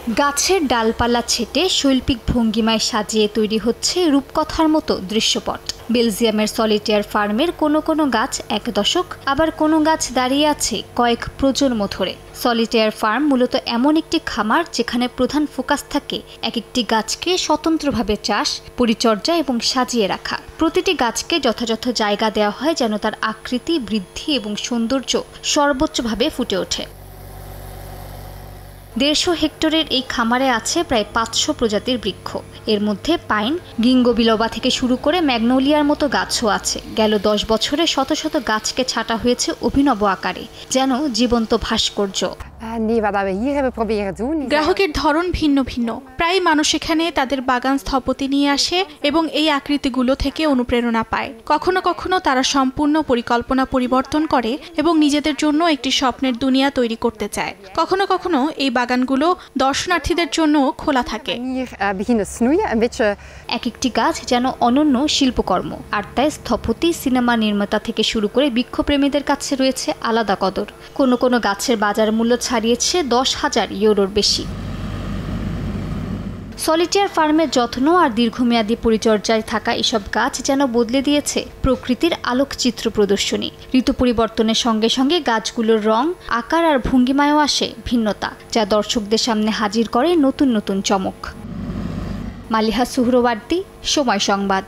গাছের ডালপালা ছেটে শৈল্পিক ভঙ্গিমায় সাজিয়ে তৈরি হচ্ছে রূপকথার মতো দৃশ্যপট। বেলজিয়ামের সলিটেয়ার ফার্মের কোনো গাছ এক দশক, আবার কোনো গাছ দাঁড়িয়ে আছে কয়েক প্রজন্ম ধরে। সলিটেয়ার ফার্ম মূলত এমন একটি খামার যেখানে প্রধান ফোকাস থাকে এক একটি গাছকে স্বতন্ত্রভাবে চাষ, পরিচর্যা এবং সাজিয়ে রাখা। প্রতিটি গাছকে যথাযথ জায়গা দেওয়া হয় যেন তার আকৃতি, বৃদ্ধি এবং সৌন্দর্য সর্বোচ্চভাবে ফুটে ওঠে। 150 হেক্টরের এই খামারে আছে প্রায় 500 প্রজাতির বৃক্ষ। এর মধ্যে পাইন, গিঙ্গো বিলোবা থেকে শুরু করে ম্যাগনোলিয়ার মতো গাছও আছে। গেল 10 বছরে শত শত গাছকে ছাঁটা হয়েছে অভিনব আকারে, যেন জীবন্ত ভাস্কর্য। গ্রাহকের ধরন ভিন্ন ভিন্ন। প্রায় মানুষ এখানে তাদের বাগান স্থপতি নিয়ে আসে এবং এই আকৃতিগুলো থেকে অনুপ্রেরণা পায়। কখনো কখনো তারা সম্পূর্ণ পরিকল্পনা পরিবর্তন করে এবং নিজেদের জন্য একটি স্বপ্নের দুনিয়া তৈরি করতে চায়। কখনো কখনো এই বাগানগুলো দর্শনার্থীদের জন্য খোলা থাকে। এক একটি গাছ যেন অনন্য শিল্পকর্ম, আর তাই স্থপতি, সিনেমা নির্মাতা থেকে শুরু করে বৃক্ষপ্রেমীদের কাছে রয়েছে আলাদা কদর। কোনো গাছের বাজার মূল্য ছাড়িয়েছে 10,000 ইউরোর বেশি। সলিটেয়ার ফার্মের যত্ন আর দীর্ঘমেয়াদী পরিচর্যায় থাকা এসব গাছ যেন বদলে দিয়েছে প্রকৃতির আলোকচিত্র প্রদর্শনী। ঋতু পরিবর্তনের সঙ্গে সঙ্গে গাছগুলোর রং, আকার আর ভঙ্গিমায়ও আসে ভিন্নতা, যা দর্শকদের সামনে হাজির করে নতুন নতুন চমক। মালিহা সুহরওয়ার্দী, সময় সংবাদ।